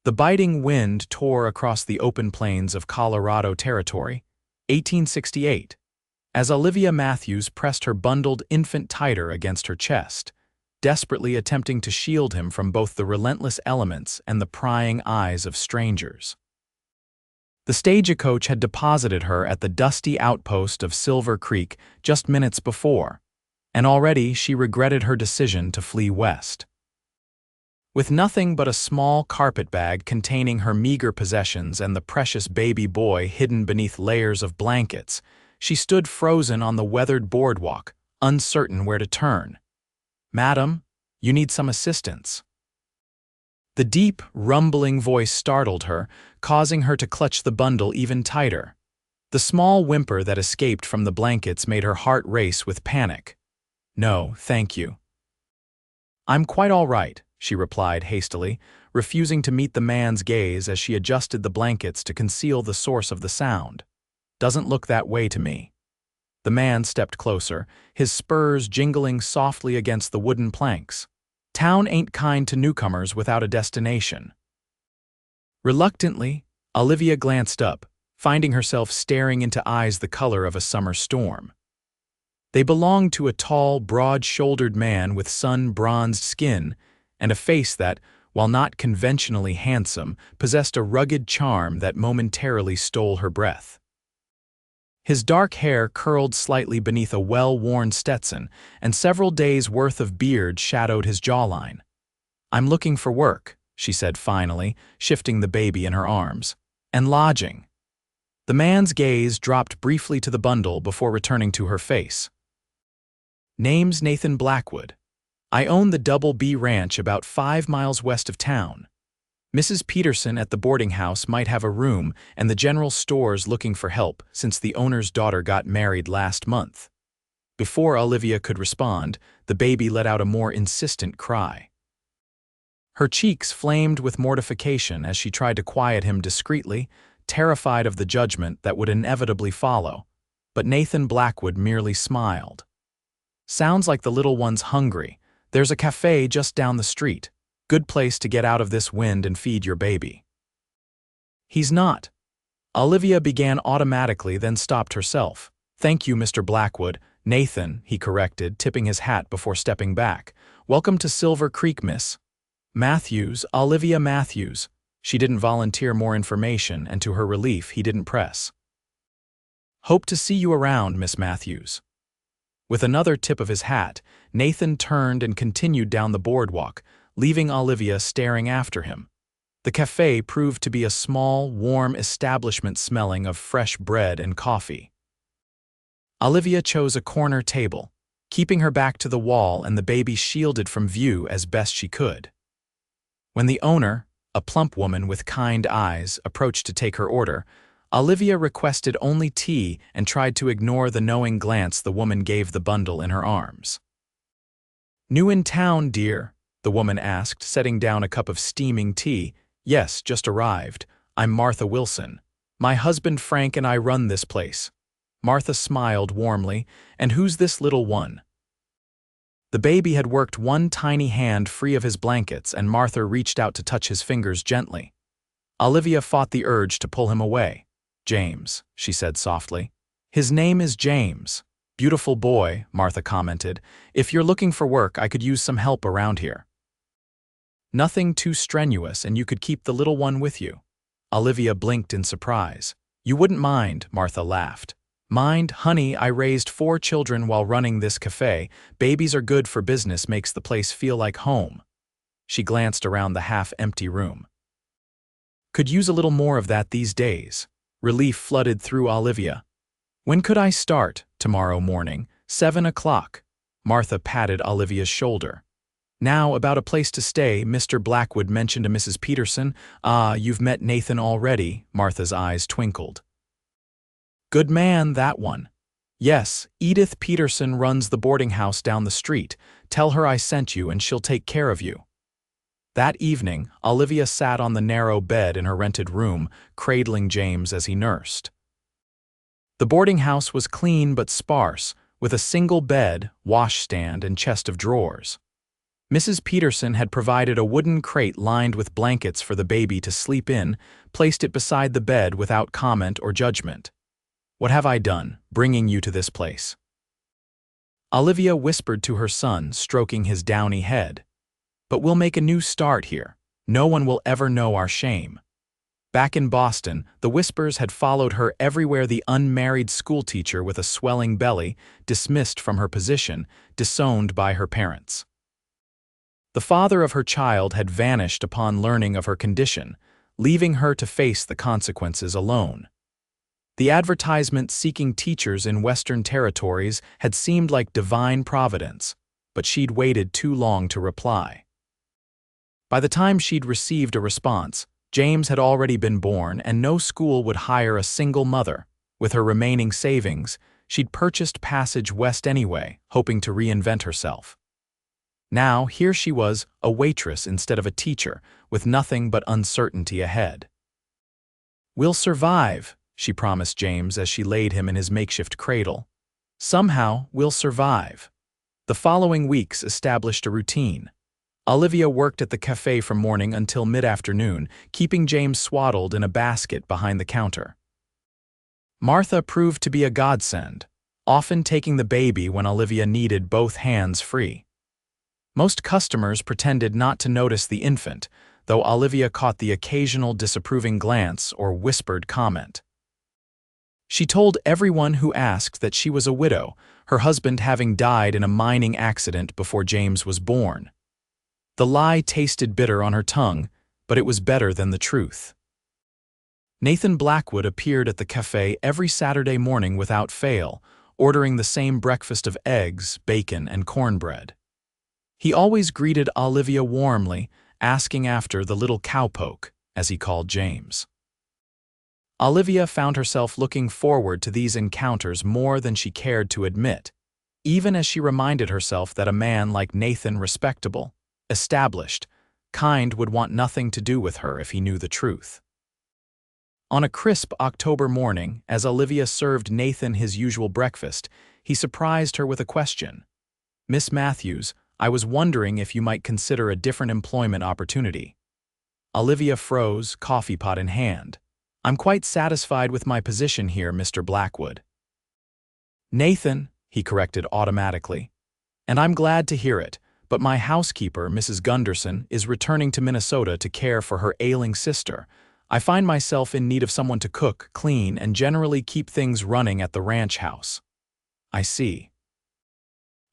The biting wind tore across the open plains of Colorado Territory, 1868, as Olivia Matthews pressed her bundled infant tighter against her chest, desperately attempting to shield him from both the relentless elements and the prying eyes of strangers. The stagecoach had deposited her at the dusty outpost of Silver Creek just minutes before, and already she regretted her decision to flee west. With nothing but a small carpetbag containing her meager possessions and the precious baby boy hidden beneath layers of blankets, she stood frozen on the weathered boardwalk, uncertain where to turn. "Madam, you need some assistance." The deep, rumbling voice startled her, causing her to clutch the bundle even tighter. The small whimper that escaped from the blankets made her heart race with panic. "No, thank you." "I'm quite all right," she replied hastily, refusing to meet the man's gaze as she adjusted the blankets to conceal the source of the sound. "Doesn't look that way to me." The man stepped closer, his spurs jingling softly against the wooden planks. Town ain't kind to newcomers without a destination. Reluctantly, Olivia glanced up, finding herself staring into eyes the color of a summer storm. They belonged to a tall, broad-shouldered man with sun-bronzed skin and a face that, while not conventionally handsome, possessed a rugged charm that momentarily stole her breath. His dark hair curled slightly beneath a well-worn Stetson, and several days' worth of beard shadowed his jawline. "I'm looking for work," she said finally, shifting the baby in her arms. "And lodging." The man's gaze dropped briefly to the bundle before returning to her face. "Name's Nathan Blackwood. I own the Double B Ranch about 5 miles west of town. Mrs. Peterson at the boarding house might have a room, and the general store's looking for help since the owner's daughter got married last month." Before Olivia could respond, the baby let out a more insistent cry. Her cheeks flamed with mortification as she tried to quiet him discreetly, terrified of the judgment that would inevitably follow, but Nathan Blackwood merely smiled. "Sounds like the little one's hungry. There's a cafe just down the street. Good place to get out of this wind and feed your baby." "He's not." Olivia began automatically, then stopped herself. "Thank you, Mr. Blackwood." "Nathan," he corrected, tipping his hat before stepping back. "Welcome to Silver Creek, Miss Matthews, Olivia Matthews." She didn't volunteer more information, and to her relief, he didn't press. "Hope to see you around, Miss Matthews." With another tip of his hat, Nathan turned and continued down the boardwalk, leaving Olivia staring after him. The cafe proved to be a small, warm establishment smelling of fresh bread and coffee. Olivia chose a corner table, keeping her back to the wall and the baby shielded from view as best she could. When the owner, a plump woman with kind eyes, approached to take her order, Olivia requested only tea and tried to ignore the knowing glance the woman gave the bundle in her arms. "New in town, dear?" the woman asked, setting down a cup of steaming tea. "Yes, just arrived. I'm Martha Wilson. My husband Frank and I run this place." Martha smiled warmly. "And who's this little one?" The baby had worked one tiny hand free of his blankets, and Martha reached out to touch his fingers gently. Olivia fought the urge to pull him away. "James," she said softly. "His name is James." "Beautiful boy," Martha commented. "If you're looking for work, I could use some help around here." "Nothing too strenuous, and you could keep the little one with you." Olivia blinked in surprise. "You wouldn't mind," Martha laughed. "Mind, honey, I raised 4 children while running this cafe. Babies are good for business, makes the place feel like home." She glanced around the half-empty room. "Could use a little more of that these days." Relief flooded through Olivia. "When could I start?" "Tomorrow morning, 7 o'clock." Martha patted Olivia's shoulder. "Now, about a place to stay, Mr. Blackwood mentioned to Mrs. Peterson." "Ah, you've met Nathan already," Martha's eyes twinkled. "Good man, that one." "Yes, Edith Peterson runs the boarding house down the street. Tell her I sent you and she'll take care of you." That evening, Olivia sat on the narrow bed in her rented room, cradling James as he nursed. The boarding house was clean but sparse, with a single bed, washstand, and chest of drawers. Mrs. Peterson had provided a wooden crate lined with blankets for the baby to sleep in, placed it beside the bed without comment or judgment. "What have I done, bringing you to this place?" Olivia whispered to her son, stroking his downy head. "But we'll make a new start here. No one will ever know our shame." Back in Boston, the whispers had followed her everywhere. The unmarried schoolteacher with a swelling belly, dismissed from her position, disowned by her parents. The father of her child had vanished upon learning of her condition, leaving her to face the consequences alone. The advertisement seeking teachers in Western territories had seemed like divine providence, but she'd waited too long to reply. By the time she'd received a response, James had already been born, and no school would hire a single mother. With her remaining savings, she'd purchased passage west anyway, hoping to reinvent herself. Now, here she was, a waitress instead of a teacher, with nothing but uncertainty ahead. "We'll survive," she promised James as she laid him in his makeshift cradle. "Somehow, we'll survive." The following weeks established a routine. Olivia worked at the cafe from morning until mid-afternoon, keeping James swaddled in a basket behind the counter. Martha proved to be a godsend, often taking the baby when Olivia needed both hands free. Most customers pretended not to notice the infant, though Olivia caught the occasional disapproving glance or whispered comment. She told everyone who asked that she was a widow, her husband having died in a mining accident before James was born. The lie tasted bitter on her tongue, but it was better than the truth. Nathan Blackwood appeared at the cafe every Saturday morning without fail, ordering the same breakfast of eggs, bacon, and cornbread. He always greeted Olivia warmly, asking after the little cowpoke, as he called James. Olivia found herself looking forward to these encounters more than she cared to admit, even as she reminded herself that a man like Nathan, respectable, established, kind, would want nothing to do with her if he knew the truth. On a crisp October morning, as Olivia served Nathan his usual breakfast, he surprised her with a question. "Miss Matthews, I was wondering if you might consider a different employment opportunity." Olivia froze, coffee pot in hand. "I'm quite satisfied with my position here, Mr. Blackwood." "Nathan," he corrected automatically. "And I'm glad to hear it, but my housekeeper, Mrs. Gunderson, is returning to Minnesota to care for her ailing sister. I find myself in need of someone to cook, clean, and generally keep things running at the ranch house." "I see."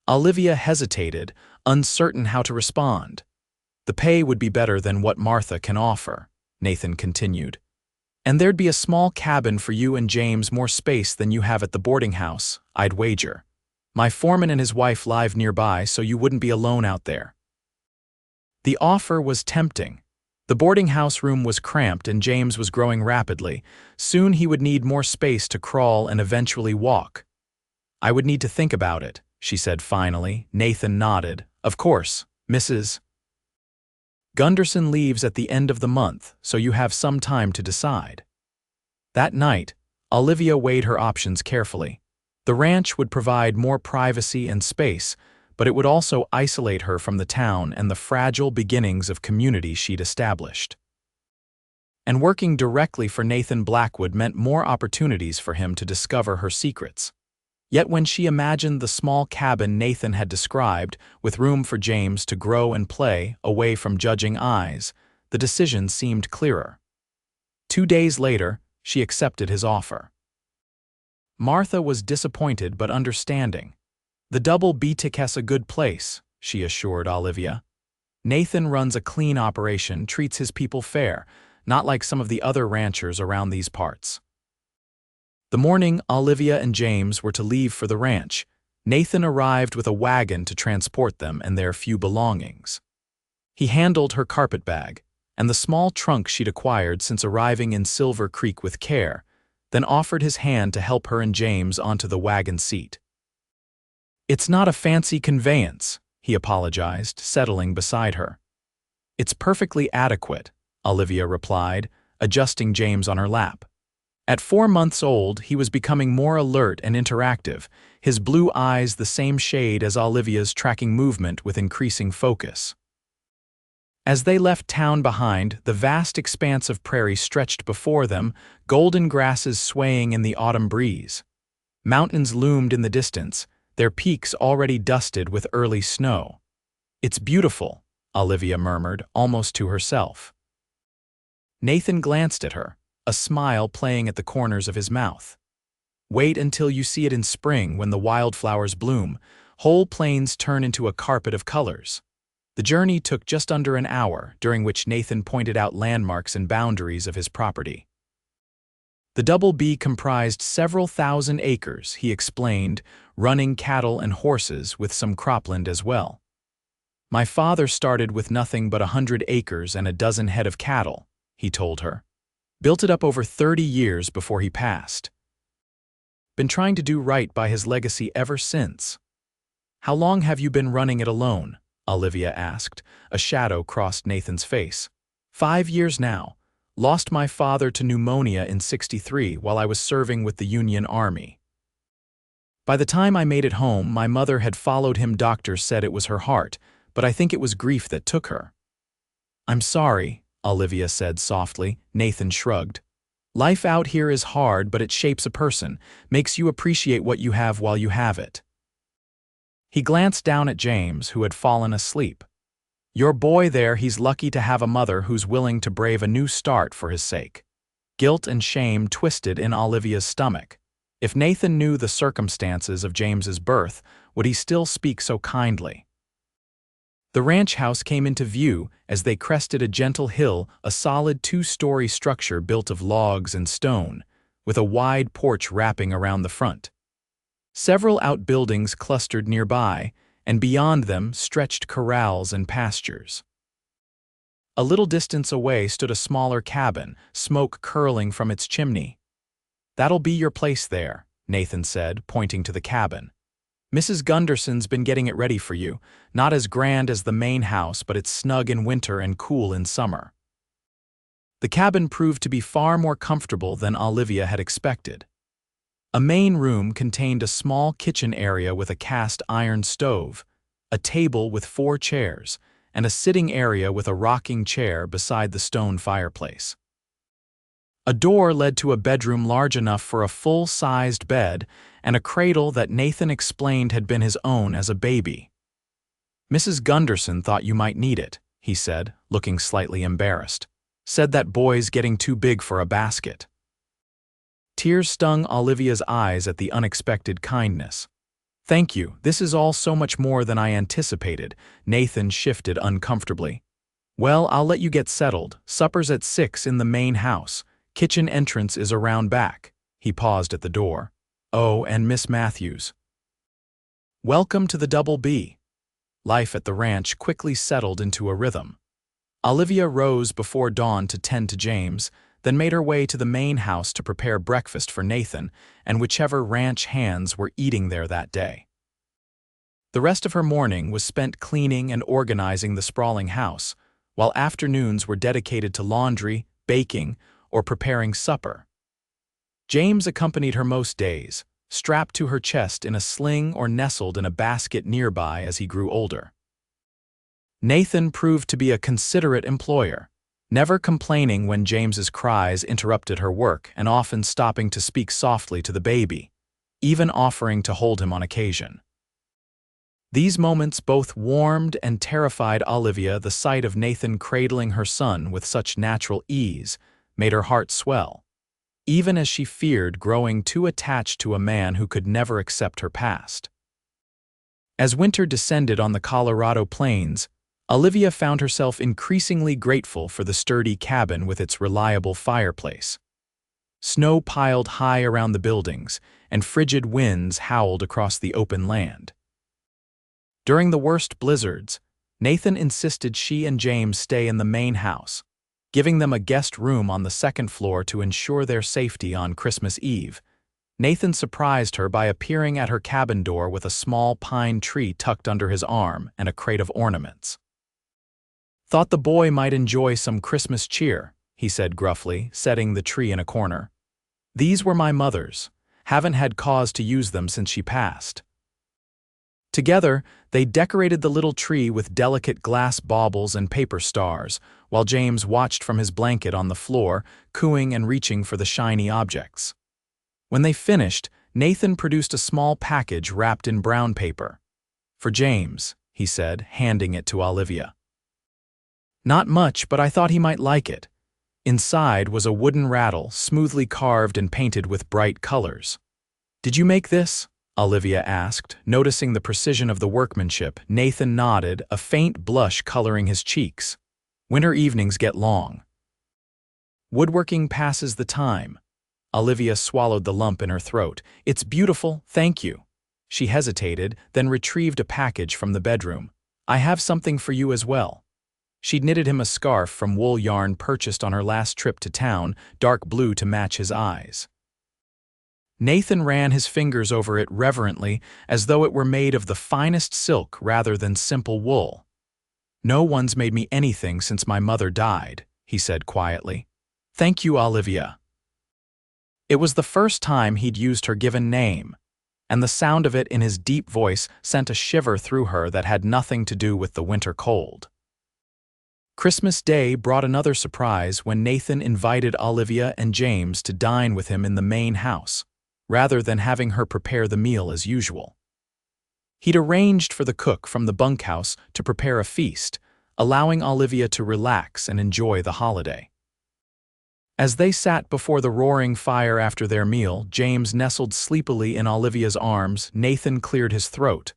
Olivia hesitated, uncertain how to respond. "The pay would be better than what Martha can offer," Nathan continued. "And there'd be a small cabin for you and James, more space than you have at the boarding house, I'd wager. My foreman and his wife live nearby, so you wouldn't be alone out there." The offer was tempting. The boarding house room was cramped and James was growing rapidly. Soon he would need more space to crawl and eventually walk. "I would need to think about it," she said finally. Nathan nodded. "Of course, Mrs. Gunderson leaves at the end of the month, so you have some time to decide." That night, Olivia weighed her options carefully. The ranch would provide more privacy and space, but it would also isolate her from the town and the fragile beginnings of community she'd established. And working directly for Nathan Blackwood meant more opportunities for him to discover her secrets. Yet when she imagined the small cabin Nathan had described, with room for James to grow and play, away from judging eyes, the decision seemed clearer. 2 days later, she accepted his offer. Martha was disappointed but understanding. "The double BTK's a good place," she assured Olivia. "Nathan runs a clean operation, treats his people fair, not like some of the other ranchers around these parts." The morning Olivia and James were to leave for the ranch, Nathan arrived with a wagon to transport them and their few belongings. He handled her carpet bag and the small trunk she'd acquired since arriving in Silver Creek with care, then offered his hand to help her and James onto the wagon seat. "It's not a fancy conveyance," he apologized, settling beside her. "It's perfectly adequate," Olivia replied, adjusting James on her lap. At 4 months old, he was becoming more alert and interactive, his blue eyes the same shade as Olivia's, tracking movement with increasing focus. As they left town behind, the vast expanse of prairie stretched before them, golden grasses swaying in the autumn breeze. Mountains loomed in the distance, their peaks already dusted with early snow. "It's beautiful," Olivia murmured, almost to herself. Nathan glanced at her, a smile playing at the corners of his mouth. "Wait until you see it in spring when the wildflowers bloom. Whole plains turn into a carpet of colors." The journey took just under an hour, during which Nathan pointed out landmarks and boundaries of his property. The Double B comprised several thousand acres, he explained, running cattle and horses with some cropland as well. "My father started with nothing but 100 acres and a dozen head of cattle," he told her. "Built it up over 30 years before he passed. Been trying to do right by his legacy ever since." "How long have you been running it alone?" Olivia asked. A shadow crossed Nathan's face. 5 years now. Lost my father to pneumonia in '63 while I was serving with the Union Army. By the time I made it home, my mother had followed him. Doctors said it was her heart, but I think it was grief that took her." "I'm sorry," Olivia said softly. Nathan shrugged. "Life out here is hard, but it shapes a person, makes you appreciate what you have while you have it." He glanced down at James, who had fallen asleep. "Your boy there, he's lucky to have a mother who's willing to brave a new start for his sake." Guilt and shame twisted in Olivia's stomach. If Nathan knew the circumstances of James's birth, would he still speak so kindly? The ranch house came into view as they crested a gentle hill, a solid 2-story structure built of logs and stone, with a wide porch wrapping around the front. Several outbuildings clustered nearby, and beyond them stretched corrals and pastures. A little distance away stood a smaller cabin, smoke curling from its chimney. "That'll be your place there," Nathan said, pointing to the cabin. "Mrs. Gunderson's been getting it ready for you. Not as grand as the main house, but it's snug in winter and cool in summer." The cabin proved to be far more comfortable than Olivia had expected. A main room contained a small kitchen area with a cast iron stove, a table with 4 chairs, and a sitting area with a rocking chair beside the stone fireplace. A door led to a bedroom large enough for a full-sized bed and a cradle that Nathan explained had been his own as a baby. "Mrs. Gunderson thought you might need it," he said, looking slightly embarrassed. "Said that boy's getting too big for a basket." Tears stung Olivia's eyes at the unexpected kindness. "Thank you, this is all so much more than I anticipated." Nathan shifted uncomfortably. "Well, I'll let you get settled. Supper's at 6 in the main house. Kitchen entrance is around back." He paused at the door. "Oh, and Miss Matthews." "Welcome to the Double B." Life at the ranch quickly settled into a rhythm. Olivia rose before dawn to tend to James, then made her way to the main house to prepare breakfast for Nathan and whichever ranch hands were eating there that day. The rest of her morning was spent cleaning and organizing the sprawling house, while afternoons were dedicated to laundry, baking, or preparing supper. James accompanied her most days, strapped to her chest in a sling or nestled in a basket nearby as he grew older. Nathan proved to be a considerate employer, never complaining when James's cries interrupted her work and often stopping to speak softly to the baby, even offering to hold him on occasion. These moments both warmed and terrified Olivia. The sight of Nathan cradling her son with such natural ease made her heart swell, even as she feared growing too attached to a man who could never accept her past. As winter descended on the Colorado plains, Olivia found herself increasingly grateful for the sturdy cabin with its reliable fireplace. Snow piled high around the buildings, and frigid winds howled across the open land. During the worst blizzards, Nathan insisted she and James stay in the main house, giving them a guest room on the second floor to ensure their safety on Christmas Eve. Nathan surprised her by appearing at her cabin door with a small pine tree tucked under his arm and a crate of ornaments. "Thought the boy might enjoy some Christmas cheer," he said gruffly, setting the tree in a corner. These were my mother's. Haven't had cause to use them since she passed. Together, they decorated the little tree with delicate glass baubles and paper stars, while James watched from his blanket on the floor, cooing and reaching for the shiny objects. When they finished, Nathan produced a small package wrapped in brown paper. "For James," he said, handing it to Olivia. "Not much, but I thought he might like it." Inside was a wooden rattle, smoothly carved and painted with bright colors. "Did you make this?" Olivia asked, noticing the precision of the workmanship. Nathan nodded, a faint blush coloring his cheeks. "Winter evenings get long. Woodworking passes the time." Olivia swallowed the lump in her throat. "It's beautiful, thank you." She hesitated, then retrieved a package from the bedroom. "I have something for you as well." She'd knitted him a scarf from wool yarn purchased on her last trip to town, dark blue to match his eyes. Nathan ran his fingers over it reverently, as though it were made of the finest silk rather than simple wool. "No one's made me anything since my mother died," he said quietly. "Thank you, Olivia." It was the first time he'd used her given name, and the sound of it in his deep voice sent a shiver through her that had nothing to do with the winter cold. Christmas Day brought another surprise when Nathan invited Olivia and James to dine with him in the main house, rather than having her prepare the meal as usual. He'd arranged for the cook from the bunkhouse to prepare a feast, allowing Olivia to relax and enjoy the holiday. As they sat before the roaring fire after their meal, James nestled sleepily in Olivia's arms. Nathan cleared his throat.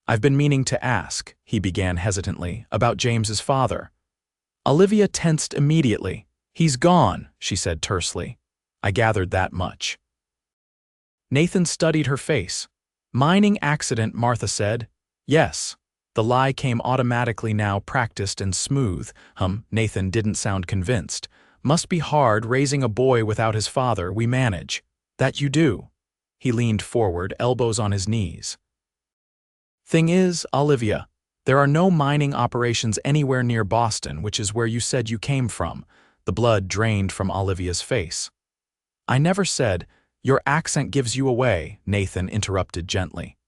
"I've been meaning to ask," he began hesitantly, "about James's father." Olivia tensed immediately. "He's gone," she said tersely. "I gathered that much." Nathan studied her face. "Mining accident," Martha said. "Yes." The lie came automatically now, practiced and smooth. Nathan didn't sound convinced. "Must be hard raising a boy without his father. We manage." "That you do." He leaned forward, elbows on his knees. "Thing is, Olivia, there are no mining operations anywhere near Boston, which is where you said you came from." The blood drained from Olivia's face. "I never said—" "Your accent gives you away," Nathan interrupted gently.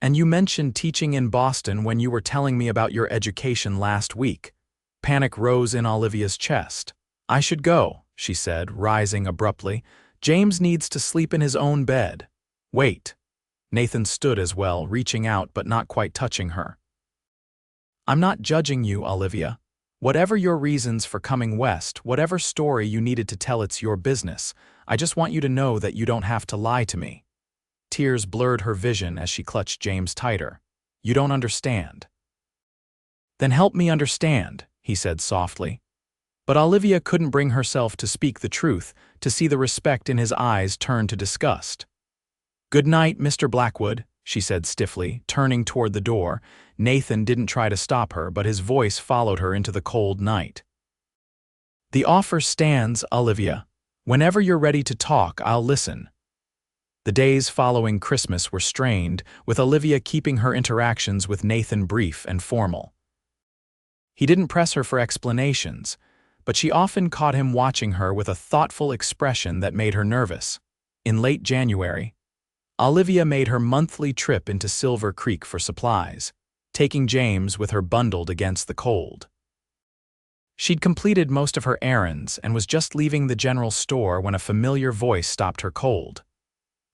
"And you mentioned teaching in Boston when you were telling me about your education last week." Panic rose in Olivia's chest. "I should go," she said, rising abruptly. "James needs to sleep in his own bed." "Wait." Nathan stood as well, reaching out but not quite touching her. "I'm not judging you, Olivia. Whatever your reasons for coming west, whatever story you needed to tell, it's your business. I just want you to know that you don't have to lie to me." Tears blurred her vision as she clutched James tighter. "You don't understand." "Then help me understand," he said softly. But Olivia couldn't bring herself to speak the truth, to see the respect in his eyes turn to disgust. "Good night, Mr. Blackwood," she said stiffly, turning toward the door. Nathan didn't try to stop her, but his voice followed her into the cold night. "The offer stands, Olivia. Whenever you're ready to talk, I'll listen." The days following Christmas were strained, with Olivia keeping her interactions with Nathan brief and formal. He didn't press her for explanations, but she often caught him watching her with a thoughtful expression that made her nervous. In late January, Olivia made her monthly trip into Silver Creek for supplies, taking James with her bundled against the cold. She'd completed most of her errands and was just leaving the general store when a familiar voice stopped her cold.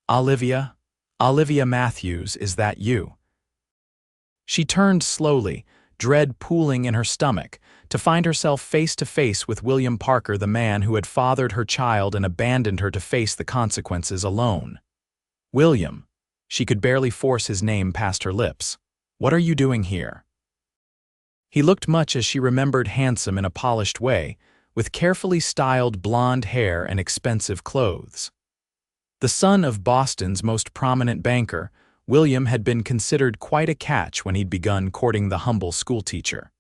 "Olivia? Olivia Matthews, is that you?" She turned slowly, dread pooling in her stomach, to find herself face to face with William Parker, the man who had fathered her child and abandoned her to face the consequences alone. "William." She could barely force his name past her lips. "What are you doing here?" He looked much as she remembered, handsome in a polished way, with carefully styled blonde hair and expensive clothes. The son of Boston's most prominent banker, William had been considered quite a catch when he'd begun courting the humble schoolteacher.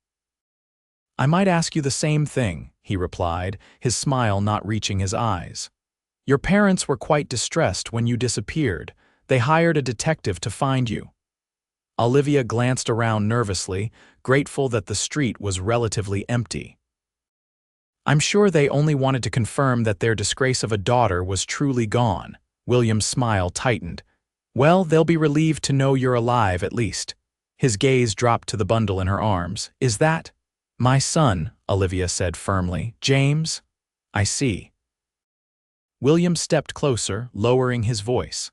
"I might ask you the same thing," he replied, his smile not reaching his eyes. "Your parents were quite distressed when you disappeared. They hired a detective to find you." Olivia glanced around nervously, grateful that the street was relatively empty. I'm sure they only wanted to confirm that their disgrace of a daughter was truly gone. William's smile tightened. Well, they'll be relieved to know you're alive at least. His gaze dropped to the bundle in her arms. Is that? My son, Olivia said firmly. James? I see. William stepped closer, lowering his voice.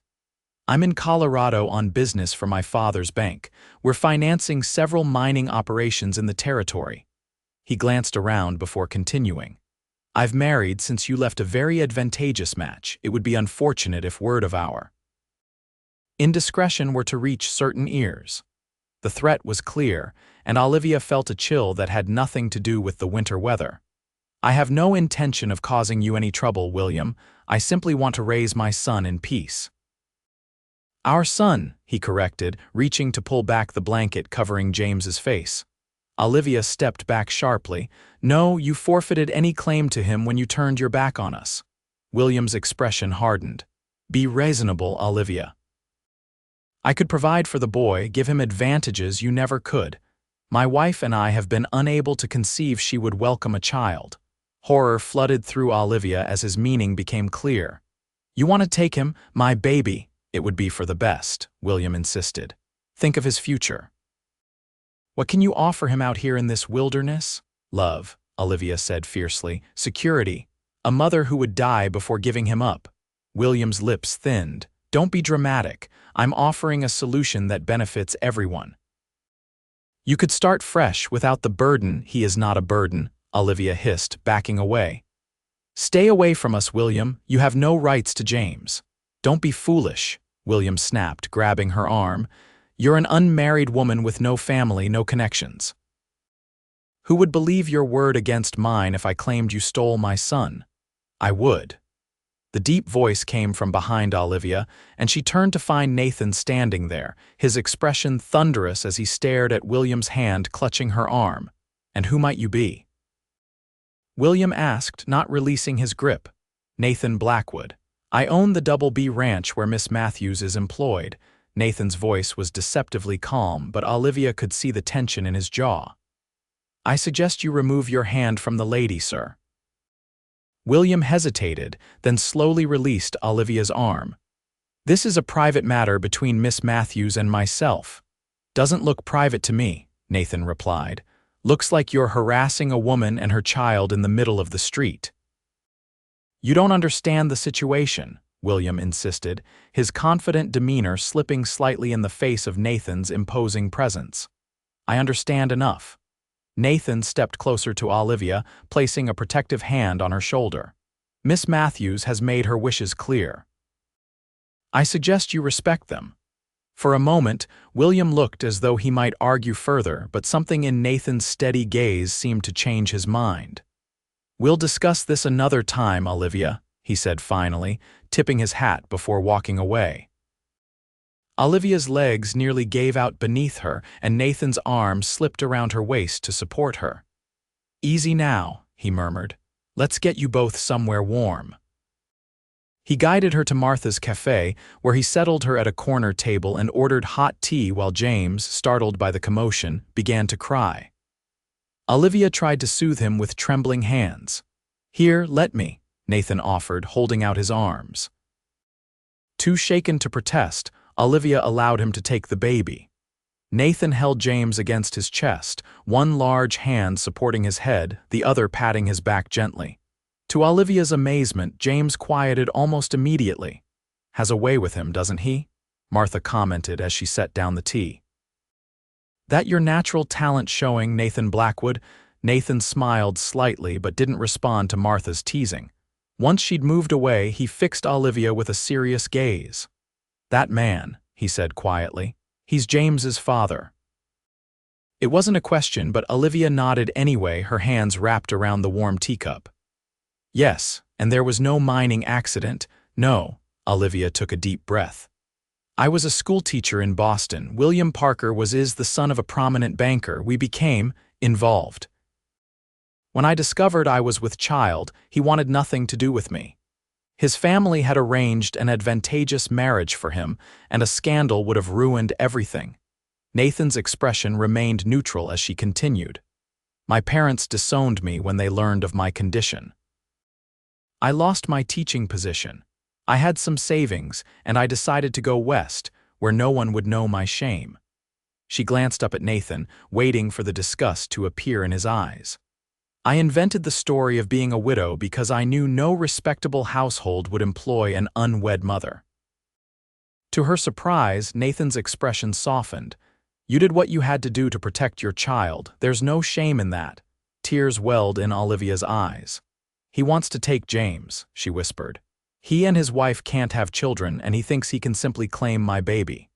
I'm in Colorado on business for my father's bank. We're financing several mining operations in the territory. He glanced around before continuing. I've married since you left a very advantageous match. It would be unfortunate if word of our indiscretion were to reach certain ears. The threat was clear, and Olivia felt a chill that had nothing to do with the winter weather. I have no intention of causing you any trouble, William. I simply want to raise my son in peace. Our son, he corrected, reaching to pull back the blanket covering James's face. Olivia stepped back sharply. No, you forfeited any claim to him when you turned your back on us. William's expression hardened. Be reasonable, Olivia. I could provide for the boy, give him advantages you never could. My wife and I have been unable to conceive she would welcome a child. Horror flooded through Olivia as his meaning became clear. You want to take him, my baby? It would be for the best, William insisted. Think of his future. What can you offer him out here in this wilderness? Love, Olivia said fiercely. Security. A mother who would die before giving him up. William's lips thinned. Don't be dramatic. I'm offering a solution that benefits everyone. You could start fresh without the burden. He is not a burden, Olivia hissed, backing away. Stay away from us, William. You have no rights to James. Don't be foolish, William snapped, grabbing her arm. You're an unmarried woman with no family, no connections. Who would believe your word against mine if I claimed you stole my son? I would. The deep voice came from behind Olivia, and she turned to find Nathan standing there, his expression thunderous as he stared at William's hand clutching her arm. And who might you be? William asked, not releasing his grip. Nathan Blackwood. I own the Double B Ranch where Miss Matthews is employed. Nathan's voice was deceptively calm, but Olivia could see the tension in his jaw. I suggest you remove your hand from the lady, sir. William hesitated, then slowly released Olivia's arm. This is a private matter between Miss Matthews and myself. Doesn't look private to me, Nathan replied. Looks like you're harassing a woman and her child in the middle of the street. You don't understand the situation, William insisted, his confident demeanor slipping slightly in the face of Nathan's imposing presence. I understand enough. Nathan stepped closer to Olivia, placing a protective hand on her shoulder. Miss Matthews has made her wishes clear. I suggest you respect them. For a moment, William looked as though he might argue further, but something in Nathan's steady gaze seemed to change his mind. We'll discuss this another time, Olivia, he said finally, tipping his hat before walking away. Olivia's legs nearly gave out beneath her, and Nathan's arm slipped around her waist to support her. Easy now, he murmured. Let's get you both somewhere warm. He guided her to Martha's cafe, where he settled her at a corner table and ordered hot tea while James, startled by the commotion, began to cry. Olivia tried to soothe him with trembling hands. Here, let me, Nathan offered, holding out his arms. Too shaken to protest, Olivia allowed him to take the baby. Nathan held James against his chest, one large hand supporting his head, the other patting his back gently. To Olivia's amazement, James quieted almost immediately. Has a way with him, doesn't he? Martha commented as she set down the tea. That your natural talent showing, Nathan Blackwood? Nathan smiled slightly but didn't respond to Martha's teasing. Once she'd moved away, he fixed Olivia with a serious gaze. That man, he said quietly, he's James's father. It wasn't a question, but Olivia nodded anyway, her hands wrapped around the warm teacup. Yes, and there was no mining accident. No, Olivia took a deep breath. I was a schoolteacher in Boston. William Parker is the son of a prominent banker. We became involved. When I discovered I was with child, he wanted nothing to do with me. His family had arranged an advantageous marriage for him, and a scandal would have ruined everything. Nathan's expression remained neutral as she continued. My parents disowned me when they learned of my condition. I lost my teaching position. I had some savings, and I decided to go west, where no one would know my shame. She glanced up at Nathan, waiting for the disgust to appear in his eyes. I invented the story of being a widow because I knew no respectable household would employ an unwed mother. To her surprise, Nathan's expression softened. You did what you had to do to protect your child. There's no shame in that. Tears welled in Olivia's eyes. He wants to take James, she whispered. He and his wife can't have children, and he thinks he can simply claim my baby.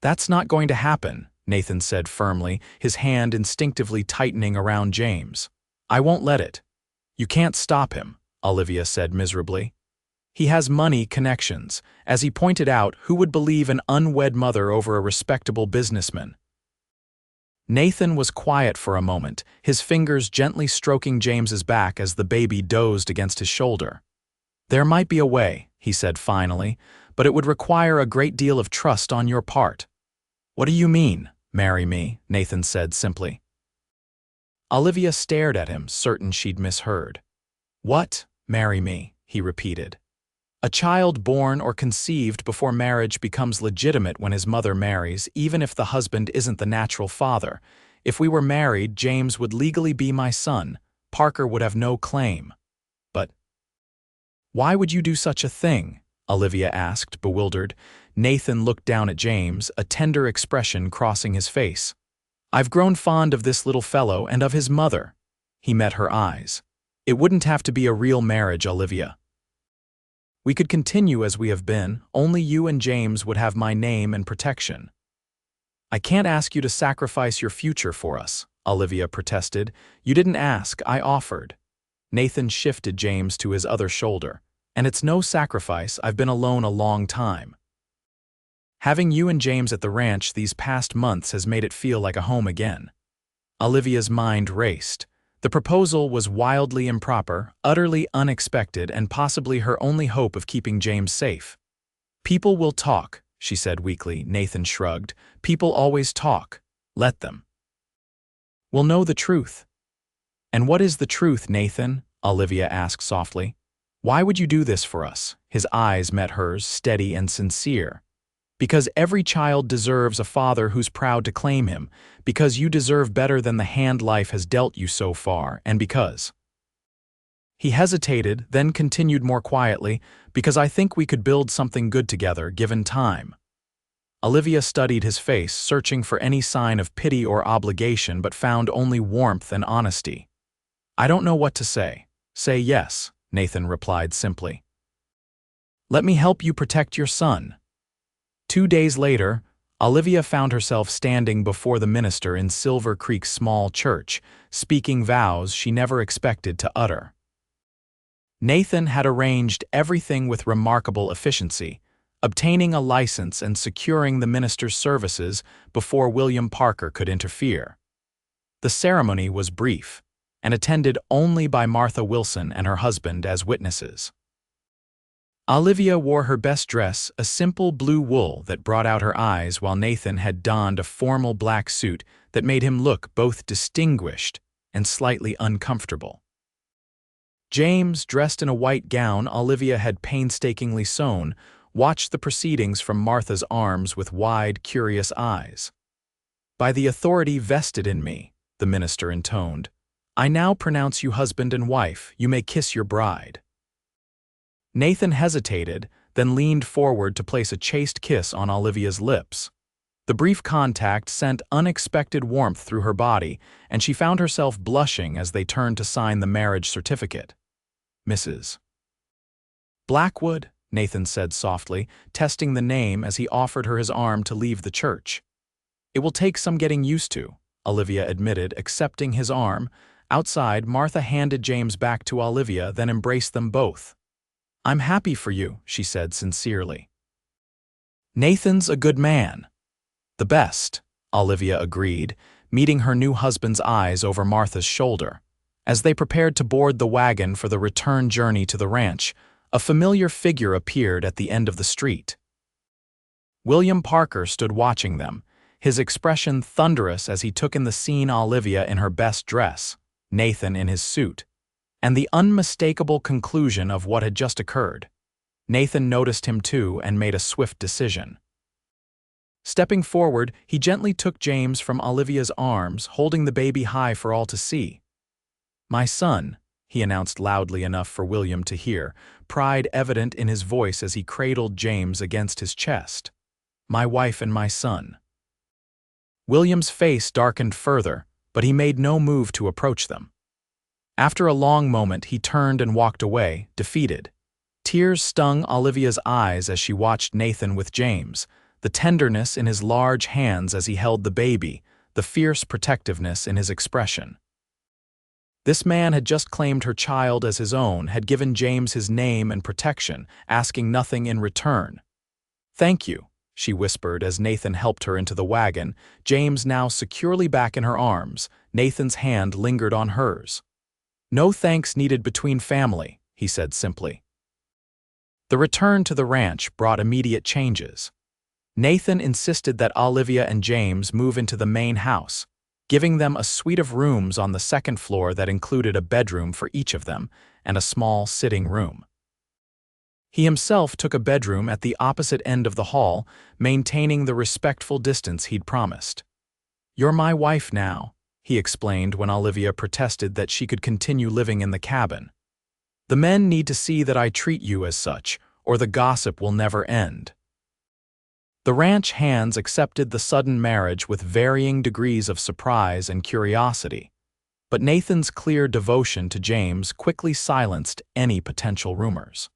That's not going to happen, Nathan said firmly, his hand instinctively tightening around James. I won't let it. You can't stop him, Olivia said miserably. He has money connections. As he pointed out, who would believe an unwed mother over a respectable businessman? Nathan was quiet for a moment, his fingers gently stroking James's back as the baby dozed against his shoulder. There might be a way, he said finally, but it would require a great deal of trust on your part. What do you mean, marry me? Nathan said simply. Olivia stared at him, certain she'd misheard. What, marry me? He repeated. A child born or conceived before marriage becomes legitimate when his mother marries, even if the husband isn't the natural father. If we were married, James would legally be my son. Parker would have no claim. But why would you do such a thing? Olivia asked, bewildered. Nathan looked down at James, a tender expression crossing his face. I've grown fond of this little fellow and of his mother. He met her eyes. It wouldn't have to be a real marriage, Olivia. We could continue as we have been, only you and James would have my name and protection. I can't ask you to sacrifice your future for us, Olivia protested. You didn't ask, I offered. Nathan shifted James to his other shoulder. And it's no sacrifice, I've been alone a long time. Having you and James at the ranch these past months has made it feel like a home again. Olivia's mind raced. The proposal was wildly improper, utterly unexpected, and possibly her only hope of keeping James safe. People will talk, she said weakly. Nathan shrugged. People always talk. Let them. We'll know the truth. And what is the truth, Nathan? Olivia asked softly. Why would you do this for us? His eyes met hers, steady and sincere. Because every child deserves a father who's proud to claim him, because you deserve better than the hand life has dealt you so far, and because. He hesitated, then continued more quietly, because I think we could build something good together, given time. Olivia studied his face, searching for any sign of pity or obligation, but found only warmth and honesty. I don't know what to say. Say yes, Nathan replied simply. Let me help you protect your son. 2 days later, Olivia found herself standing before the minister in Silver Creek's small church, speaking vows she never expected to utter. Nathan had arranged everything with remarkable efficiency, obtaining a license and securing the minister's services before William Parker could interfere. The ceremony was brief, and attended only by Martha Wilson and her husband as witnesses. Olivia wore her best dress, a simple blue wool that brought out her eyes, while Nathan had donned a formal black suit that made him look both distinguished and slightly uncomfortable. James, dressed in a white gown Olivia had painstakingly sewn, watched the proceedings from Martha's arms with wide, curious eyes. By the authority vested in me, the minister intoned, I now pronounce you husband and wife. You may kiss your bride. Nathan hesitated, then leaned forward to place a chaste kiss on Olivia's lips. The brief contact sent unexpected warmth through her body, and she found herself blushing as they turned to sign the marriage certificate. Mrs. Blackwood, Nathan said softly, testing the name as he offered her his arm to leave the church. It will take some getting used to, Olivia admitted, accepting his arm. Outside, Martha handed James back to Olivia, then embraced them both. I'm happy for you, she said sincerely. Nathan's a good man. The best, Olivia agreed, meeting her new husband's eyes over Martha's shoulder. As they prepared to board the wagon for the return journey to the ranch, a familiar figure appeared at the end of the street. William Parker stood watching them, his expression thunderous as he took in the scene: Olivia in her best dress, Nathan in his suit, and the unmistakable conclusion of what had just occurred. Nathan noticed him too and made a swift decision. Stepping forward, he gently took James from Olivia's arms, holding the baby high for all to see. "My son," he announced loudly enough for William to hear, pride evident in his voice as he cradled James against his chest. "My wife and my son." William's face darkened further, but he made no move to approach them. After a long moment, he turned and walked away, defeated. Tears stung Olivia's eyes as she watched Nathan with James, the tenderness in his large hands as he held the baby, the fierce protectiveness in his expression. This man had just claimed her child as his own, had given James his name and protection, asking nothing in return. "Thank you," she whispered as Nathan helped her into the wagon, James now securely back in her arms. Nathan's hand lingered on hers. "No thanks needed between family," he said simply. The return to the ranch brought immediate changes. Nathan insisted that Olivia and James move into the main house, giving them a suite of rooms on the second floor that included a bedroom for each of them and a small sitting room. He himself took a bedroom at the opposite end of the hall, maintaining the respectful distance he'd promised. "You're my wife now," he explained when Olivia protested that she could continue living in the cabin. "The men need to see that I treat you as such, or the gossip will never end." The ranch hands accepted the sudden marriage with varying degrees of surprise and curiosity, but Nathan's clear devotion to James quickly silenced any potential rumors.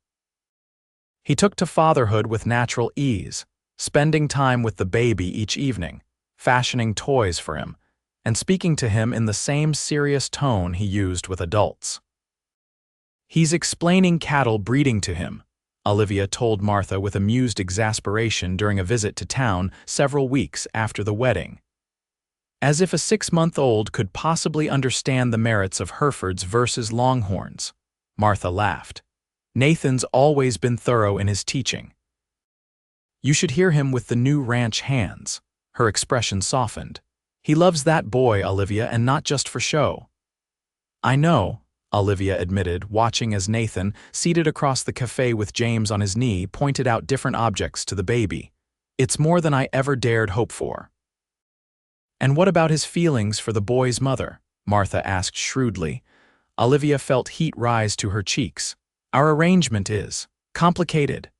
He took to fatherhood with natural ease, spending time with the baby each evening, fashioning toys for him, and speaking to him in the same serious tone he used with adults. "He's explaining cattle breeding to him," Olivia told Martha with amused exasperation during a visit to town several weeks after the wedding. "As if a 6-month-old could possibly understand the merits of Herefords versus Longhorns," Martha laughed. "Nathan's always been thorough in his teaching." "You should hear him with the new ranch hands," her expression softened. "He loves that boy, Olivia, and not just for show." "I know," Olivia admitted, watching as Nathan, seated across the cafe with James on his knee, pointed out different objects to the baby. "It's more than I ever dared hope for." "And what about his feelings for the boy's mother?" Martha asked shrewdly. Olivia felt heat rise to her cheeks. "Our arrangement is complicated."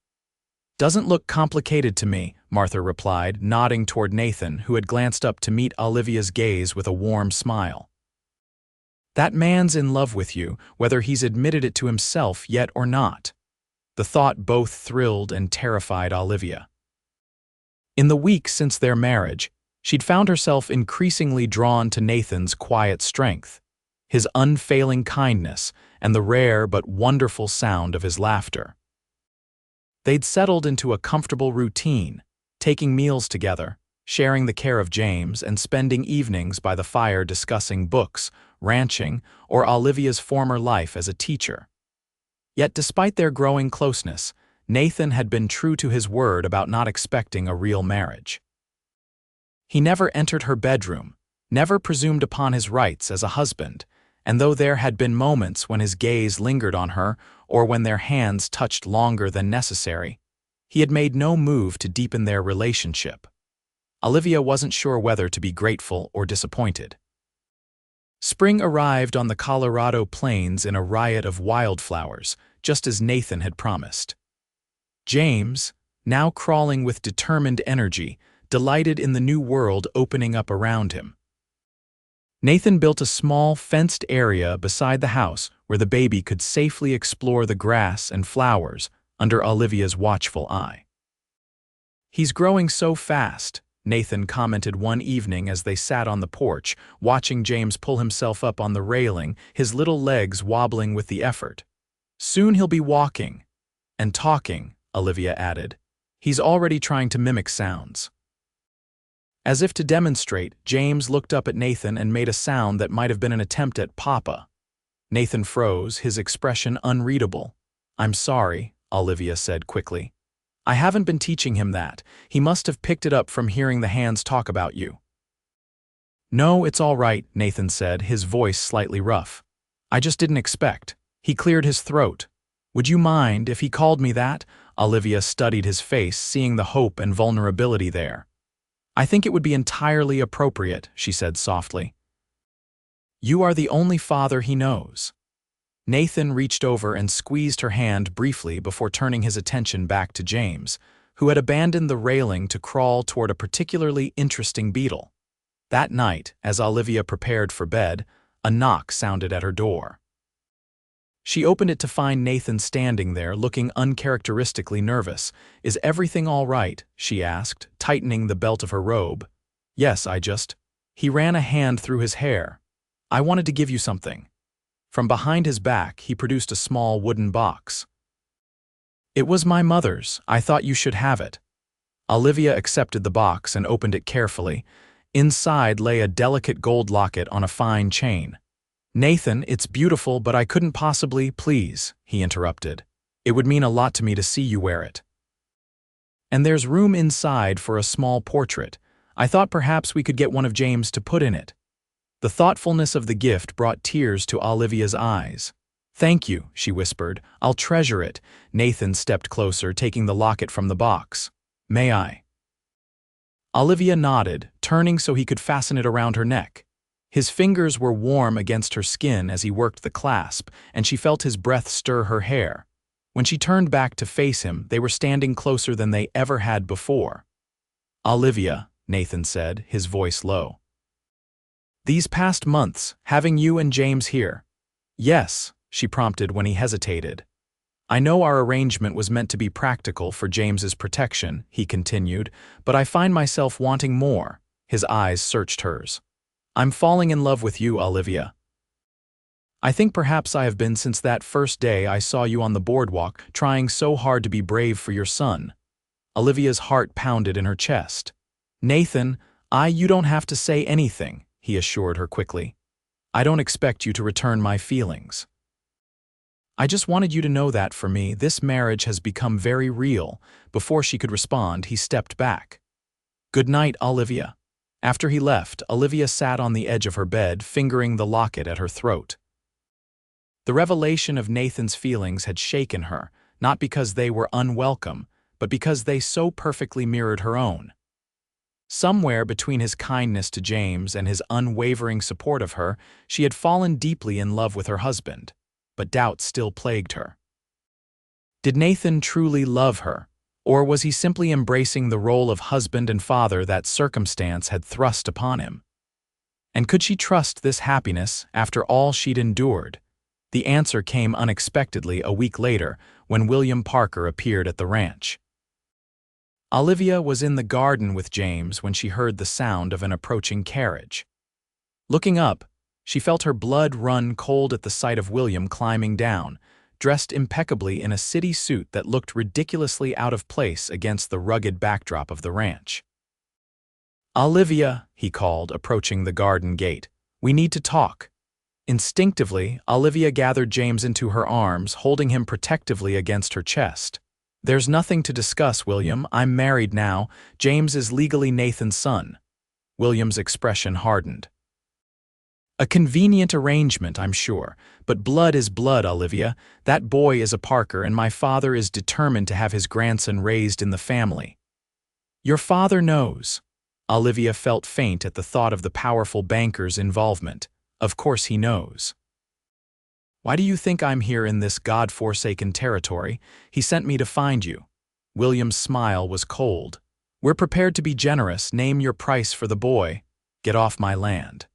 "Doesn't look complicated to me," Martha replied, nodding toward Nathan, who had glanced up to meet Olivia's gaze with a warm smile. "That man's in love with you, whether he's admitted it to himself yet or not." The thought both thrilled and terrified Olivia. In the weeks since their marriage, she'd found herself increasingly drawn to Nathan's quiet strength, his unfailing kindness, and the rare but wonderful sound of his laughter. They'd settled into a comfortable routine, taking meals together, sharing the care of James, and spending evenings by the fire discussing books, ranching, or Olivia's former life as a teacher. Yet despite their growing closeness, Nathan had been true to his word about not expecting a real marriage. He never entered her bedroom, never presumed upon his rights as a husband, and though there had been moments when his gaze lingered on her or when their hands touched longer than necessary, he had made no move to deepen their relationship. Olivia wasn't sure whether to be grateful or disappointed. Spring arrived on the Colorado plains in a riot of wildflowers, just as Nathan had promised. James, now crawling with determined energy, delighted in the new world opening up around him. Nathan built a small, fenced area beside the house where the baby could safely explore the grass and flowers under Olivia's watchful eye. "He's growing so fast," Nathan commented one evening as they sat on the porch, watching James pull himself up on the railing, his little legs wobbling with the effort. "Soon he'll be walking. And talking," Olivia added. "He's already trying to mimic sounds." As if to demonstrate, James looked up at Nathan and made a sound that might have been an attempt at "Papa." Nathan froze, his expression unreadable. "I'm sorry," Olivia said quickly. I haven't been teaching him that. He must have picked it up from hearing the hands talk about you. No, it's all right, Nathan said, his voice slightly rough. I just didn't expect. He cleared his throat. Would you mind if he called me that? Olivia studied his face, seeing the hope and vulnerability there. I think it would be entirely appropriate, she said softly. You are the only father he knows. Nathan reached over and squeezed her hand briefly before turning his attention back to James, who had abandoned the railing to crawl toward a particularly interesting beetle. That night, as Olivia prepared for bed, a knock sounded at her door. She opened it to find Nathan standing there, looking uncharacteristically nervous. Is everything all right? She asked, tightening the belt of her robe. Yes, He ran a hand through his hair. I wanted to give you something. From behind his back, he produced a small wooden box. It was my mother's. I thought you should have it. Olivia accepted the box and opened it carefully. Inside lay a delicate gold locket on a fine chain. Nathan, it's beautiful, but I couldn't possibly, please, he interrupted. It would mean a lot to me to see you wear it. And there's room inside for a small portrait. I thought perhaps we could get one of James to put in it. The thoughtfulness of the gift brought tears to Olivia's eyes. Thank you, she whispered. I'll treasure it. Nathan stepped closer, taking the locket from the box. May I? Olivia nodded, turning so he could fasten it around her neck. His fingers were warm against her skin as he worked the clasp, and she felt his breath stir her hair. When she turned back to face him, they were standing closer than they ever had before. Olivia, Nathan said, his voice low. These past months, having you and James here. Yes, she prompted when he hesitated. I know our arrangement was meant to be practical for James's protection, he continued, but I find myself wanting more. His eyes searched hers. I'm falling in love with you, Olivia. I think perhaps I have been since that first day I saw you on the boardwalk, trying so hard to be brave for your son. Olivia's heart pounded in her chest. Nathan, you don't have to say anything, he assured her quickly. I don't expect you to return my feelings. I just wanted you to know that for me, this marriage has become very real. Before she could respond, he stepped back. Good night, Olivia. After he left, Olivia sat on the edge of her bed, fingering the locket at her throat. The revelation of Nathan's feelings had shaken her, not because they were unwelcome, but because they so perfectly mirrored her own. Somewhere between his kindness to James and his unwavering support of her, she had fallen deeply in love with her husband, but doubt still plagued her. Did Nathan truly love her, or was he simply embracing the role of husband and father that circumstance had thrust upon him? And could she trust this happiness after all she'd endured? The answer came unexpectedly a week later when William Parker appeared at the ranch. Olivia was in the garden with James when she heard the sound of an approaching carriage. Looking up, she felt her blood run cold at the sight of William climbing down, dressed impeccably in a city suit that looked ridiculously out of place against the rugged backdrop of the ranch. Olivia, he called, approaching the garden gate. We need to talk. Instinctively, Olivia gathered James into her arms, holding him protectively against her chest. There's nothing to discuss, William. I'm married now. James is legally Nathan's son. William's expression hardened. A convenient arrangement, I'm sure, but blood is blood, Olivia. That boy is a Parker, and my father is determined to have his grandson raised in the family. Your father knows. Olivia felt faint at the thought of the powerful banker's involvement. Of course he knows. Why do you think I'm here in this God-forsaken territory? He sent me to find you. William's smile was cold. We're prepared to be generous. Name your price for the boy. Get off my land.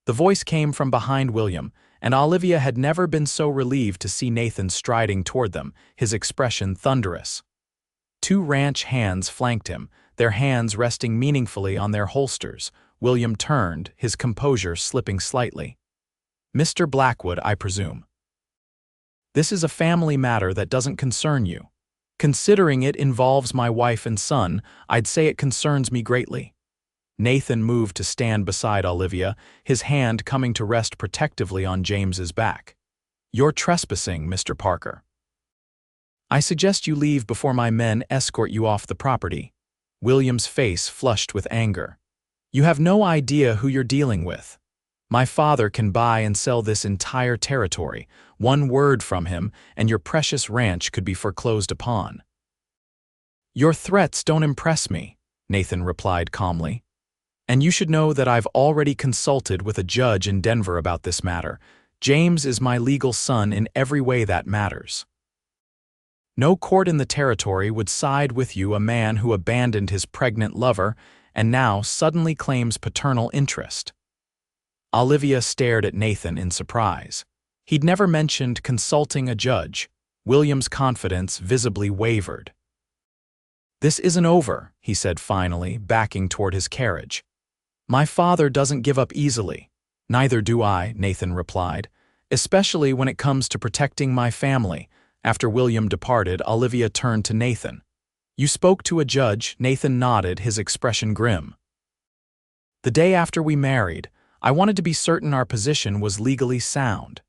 The voice came from behind William, and Olivia had never been so relieved to see Nathan striding toward them, his expression thunderous. Two ranch hands flanked him, their hands resting meaningfully on their holsters. William turned, his composure slipping slightly. Mr. Blackwood, I presume. This is a family matter that doesn't concern you. Considering it involves my wife and son, I'd say it concerns me greatly. Nathan moved to stand beside Olivia, his hand coming to rest protectively on James's back. You're trespassing, Mr. Parker. I suggest you leave before my men escort you off the property. William's face flushed with anger. You have no idea who you're dealing with. My father can buy and sell this entire territory. One word from him, and your precious ranch could be foreclosed upon. Your threats don't impress me, Nathan replied calmly. And you should know that I've already consulted with a judge in Denver about this matter. James is my legal son in every way that matters. No court in the territory would side with you, a man who abandoned his pregnant lover and now suddenly claims paternal interest. Olivia stared at Nathan in surprise. He'd never mentioned consulting a judge. William's confidence visibly wavered. This isn't over, he said finally, backing toward his carriage. My father doesn't give up easily. Neither do I, Nathan replied, especially when it comes to protecting my family. After William departed, Olivia turned to Nathan. You spoke to a judge? Nathan nodded, his expression grim. The day after we married, I wanted to be certain our position was legally sound.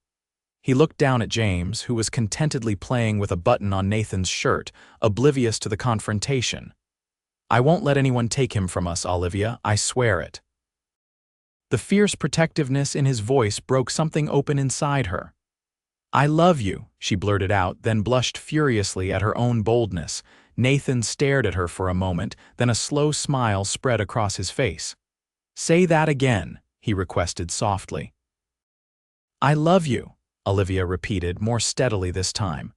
He looked down at James, who was contentedly playing with a button on Nathan's shirt, oblivious to the confrontation. I won't let anyone take him from us, Olivia, I swear it. The fierce protectiveness in his voice broke something open inside her. I love you, she blurted out, then blushed furiously at her own boldness. Nathan stared at her for a moment, then a slow smile spread across his face. Say that again, he requested softly. I love you, Olivia repeated, more steadily this time.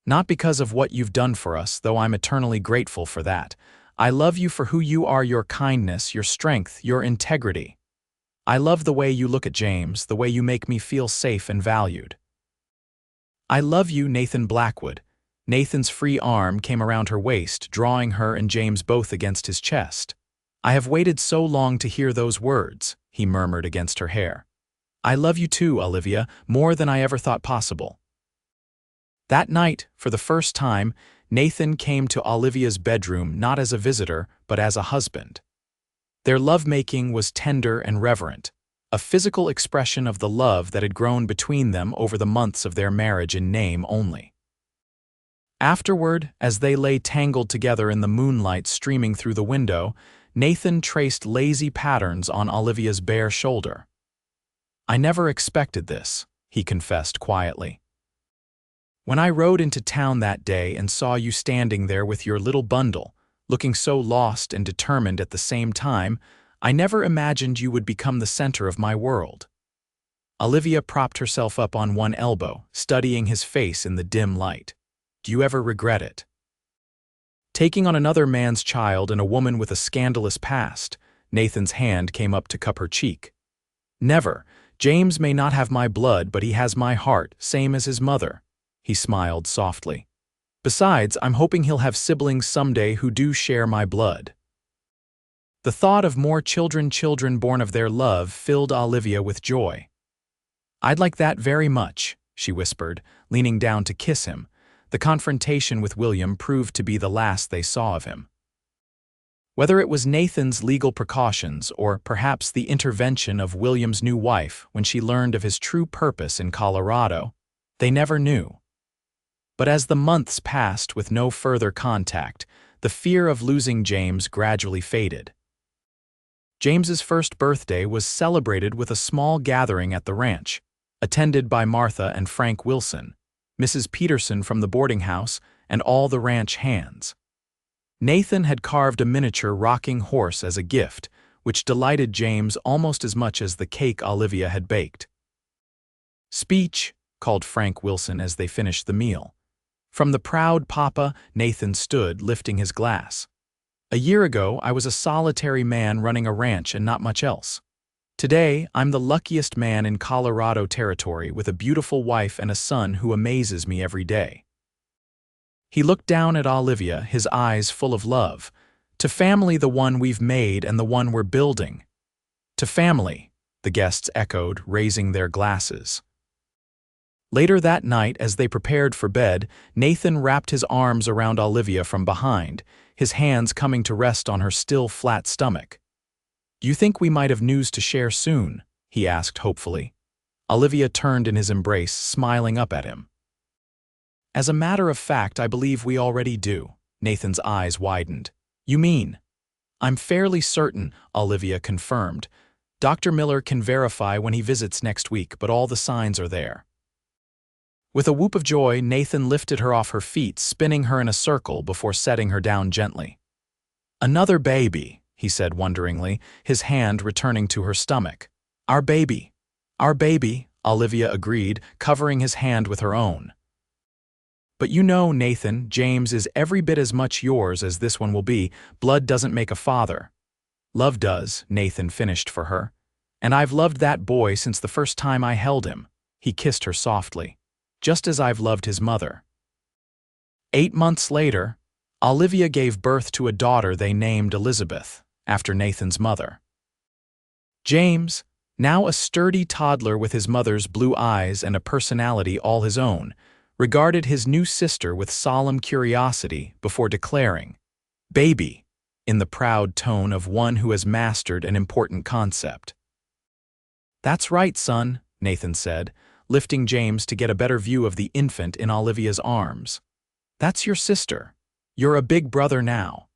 Not because of what you've done for us, though I'm eternally grateful for that. I love you for who you are, your kindness, your strength, your integrity. I love the way you look at James, the way you make me feel safe and valued. I love you, Nathan Blackwood. Nathan's free arm came around her waist, drawing her and James both against his chest. I have waited so long to hear those words, he murmured against her hair. I love you too, Olivia, more than I ever thought possible. That night, for the first time, Nathan came to Olivia's bedroom not as a visitor, but as a husband. Their lovemaking was tender and reverent, a physical expression of the love that had grown between them over the months of their marriage in name only. Afterward, as they lay tangled together in the moonlight streaming through the window, Nathan traced lazy patterns on Olivia's bare shoulder. I never expected this, he confessed quietly. When I rode into town that day and saw you standing there with your little bundle, looking so lost and determined at the same time, I never imagined you would become the center of my world. Olivia propped herself up on one elbow, studying his face in the dim light. Do you ever regret it? Taking on another man's child and a woman with a scandalous past, Nathan's hand came up to cup her cheek. Never. James may not have my blood, but he has my heart, same as his mother. He smiled softly. Besides, I'm hoping he'll have siblings someday who do share my blood. The thought of more children born of their love filled Olivia with joy. I'd like that very much, she whispered, leaning down to kiss him. The confrontation with William proved to be the last they saw of him. Whether it was Nathan's legal precautions or perhaps the intervention of William's new wife when she learned of his true purpose in Colorado, they never knew. But as the months passed with no further contact, the fear of losing James gradually faded. James's first birthday was celebrated with a small gathering at the ranch, attended by Martha and Frank Wilson, Mrs. Peterson from the boarding house, and all the ranch hands. Nathan had carved a miniature rocking horse as a gift, which delighted James almost as much as the cake Olivia had baked. Speech, called Frank Wilson as they finished the meal. From the proud papa, Nathan stood, lifting his glass. A year ago, I was a solitary man running a ranch and not much else. Today, I'm the luckiest man in Colorado territory with a beautiful wife and a son who amazes me every day. He looked down at Olivia, his eyes full of love. To family, the one we've made and the one we're building. To family, the guests echoed, raising their glasses. Later that night, as they prepared for bed, Nathan wrapped his arms around Olivia from behind, his hands coming to rest on her still flat stomach. "Do you think we might have news to share soon?" he asked hopefully. Olivia turned in his embrace, smiling up at him. As a matter of fact, I believe we already do. Nathan's eyes widened. You mean? I'm fairly certain, Olivia confirmed. Dr. Miller can verify when he visits next week, but all the signs are there. With a whoop of joy, Nathan lifted her off her feet, spinning her in a circle before setting her down gently. Another baby, he said wonderingly, his hand returning to her stomach. Our baby. Our baby, Olivia agreed, covering his hand with her own. But you know, Nathan, James is every bit as much yours as this one will be. Blood doesn't make a father. Love does, Nathan finished for her. And I've loved that boy since the first time I held him. He kissed her softly. Just as I've loved his mother. 8 months later, Olivia gave birth to a daughter they named Elizabeth, after Nathan's mother. James, now a sturdy toddler with his mother's blue eyes and a personality all his own, regarded his new sister with solemn curiosity before declaring, "Baby," in the proud tone of one who has mastered an important concept. "That's right, son," Nathan said, lifting James to get a better view of the infant in Olivia's arms. "That's your sister. You're a big brother now."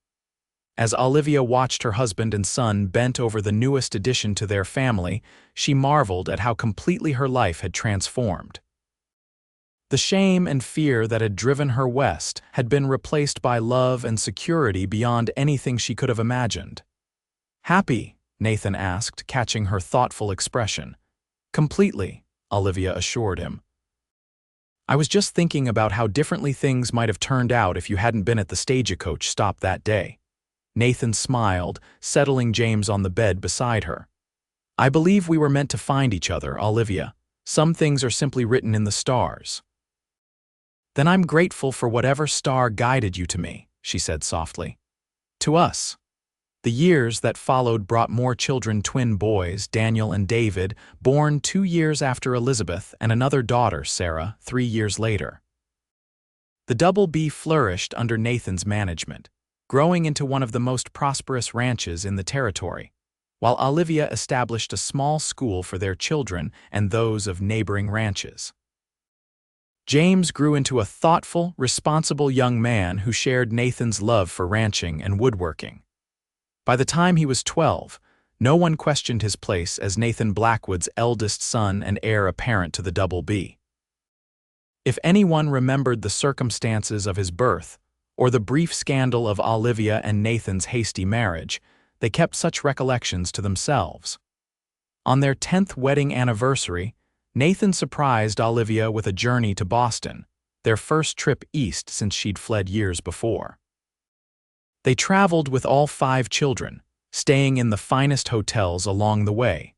As Olivia watched her husband and son bent over the newest addition to their family, she marveled at how completely her life had transformed. The shame and fear that had driven her west had been replaced by love and security beyond anything she could have imagined. "Happy?" Nathan asked, catching her thoughtful expression. "Completely," Olivia assured him. "I was just thinking about how differently things might have turned out if you hadn't been at the stagecoach stop that day." Nathan smiled, settling James on the bed beside her. "I believe we were meant to find each other, Olivia. Some things are simply written in the stars." "Then I'm grateful for whatever star guided you to me," she said softly. "To us." The years that followed brought more children, twin boys, Daniel and David, born 2 years after Elizabeth, and another daughter, Sarah, 3 years later. The Double B flourished under Nathan's management, growing into one of the most prosperous ranches in the territory, while Olivia established a small school for their children and those of neighboring ranches. James grew into a thoughtful, responsible young man who shared Nathan's love for ranching and woodworking. By the time he was 12, no one questioned his place as Nathan Blackwood's eldest son and heir apparent to the Double B. If anyone remembered the circumstances of his birth, or the brief scandal of Olivia and Nathan's hasty marriage, they kept such recollections to themselves. On their 10th wedding anniversary, Nathan surprised Olivia with a journey to Boston, their first trip east since she'd fled years before. They traveled with all 5 children, staying in the finest hotels along the way.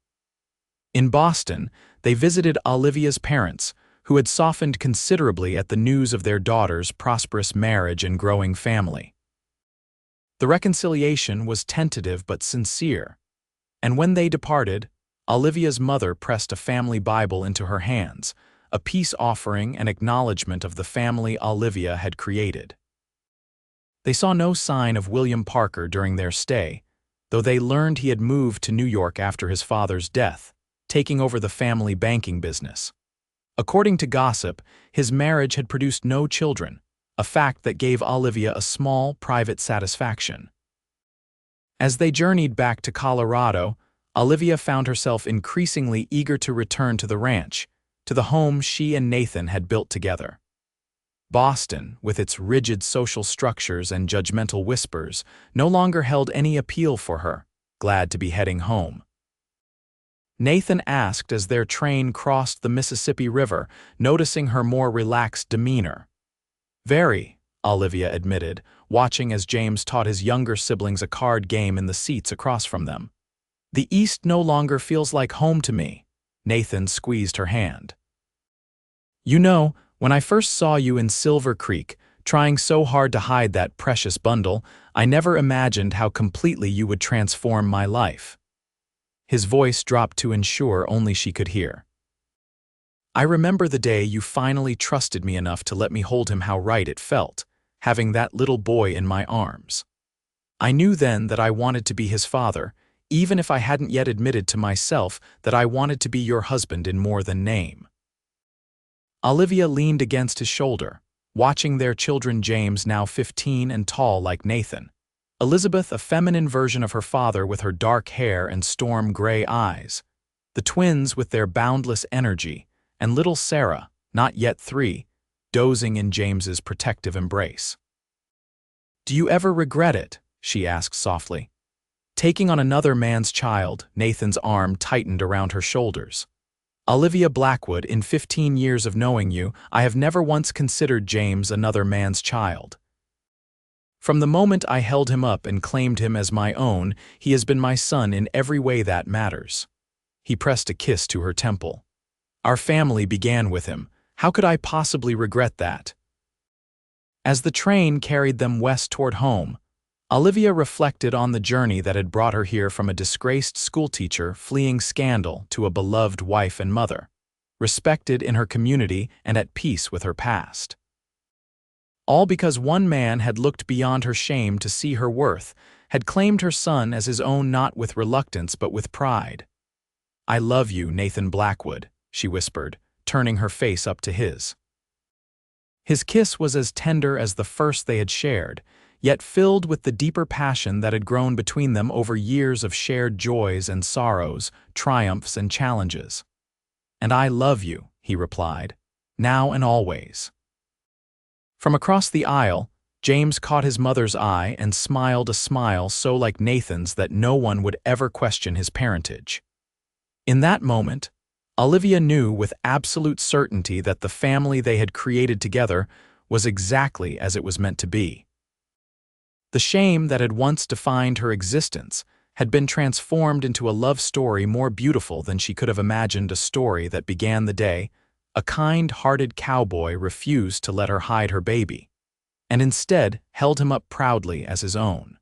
In Boston, they visited Olivia's parents, who had softened considerably at the news of their daughter's prosperous marriage and growing family. The reconciliation was tentative but sincere, and when they departed, Olivia's mother pressed a family Bible into her hands, a peace offering and acknowledgement of the family Olivia had created. They saw no sign of William Parker during their stay, though they learned he had moved to New York after his father's death, taking over the family banking business. According to gossip, his marriage had produced no children, a fact that gave Olivia a small, private satisfaction. As they journeyed back to Colorado, Olivia found herself increasingly eager to return to the ranch, to the home she and Nathan had built together. Boston, with its rigid social structures and judgmental whispers, no longer held any appeal for her, glad to be heading home. Nathan asked as their train crossed the Mississippi River, noticing her more relaxed demeanor. "Very," Olivia admitted, watching as James taught his younger siblings a card game in the seats across from them. "The East no longer feels like home to me." Nathan squeezed her hand. "You know, when I first saw you in Silver Creek, trying so hard to hide that precious bundle, I never imagined how completely you would transform my life." His voice dropped to ensure only she could hear. "I remember the day you finally trusted me enough to let me hold him. How right it felt, having that little boy in my arms. I knew then that I wanted to be his father, even if I hadn't yet admitted to myself that I wanted to be your husband in more than name." Olivia leaned against his shoulder, watching their children James, now 15 and tall like Nathan, Elizabeth, a feminine version of her father with her dark hair and storm-gray eyes, the twins with their boundless energy, and little Sarah, not yet 3, dozing in James's protective embrace. "Do you ever regret it?" she asked softly. Taking on another man's child, Nathan's arm tightened around her shoulders. "Olivia Blackwood, in 15 years of knowing you, I have never once considered James another man's child. From the moment I held him up and claimed him as my own, he has been my son in every way that matters." He pressed a kiss to her temple. "Our family began with him. How could I possibly regret that?" As the train carried them west toward home, Olivia reflected on the journey that had brought her here, from a disgraced schoolteacher fleeing scandal to a beloved wife and mother, respected in her community and at peace with her past. All because one man had looked beyond her shame to see her worth, had claimed her son as his own, not with reluctance but with pride. "I love you, Nathan Blackwood," she whispered, turning her face up to his. His kiss was as tender as the first they had shared, yet filled with the deeper passion that had grown between them over years of shared joys and sorrows, triumphs and challenges. "And I love you," he replied, "now and always." From across the aisle, James caught his mother's eye and smiled a smile so like Nathan's that no one would ever question his parentage. In that moment, Olivia knew with absolute certainty that the family they had created together was exactly as it was meant to be. The shame that had once defined her existence had been transformed into a love story more beautiful than she could have imagined, a story that began the day a kind-hearted cowboy refused to let her hide her baby, and instead held him up proudly as his own.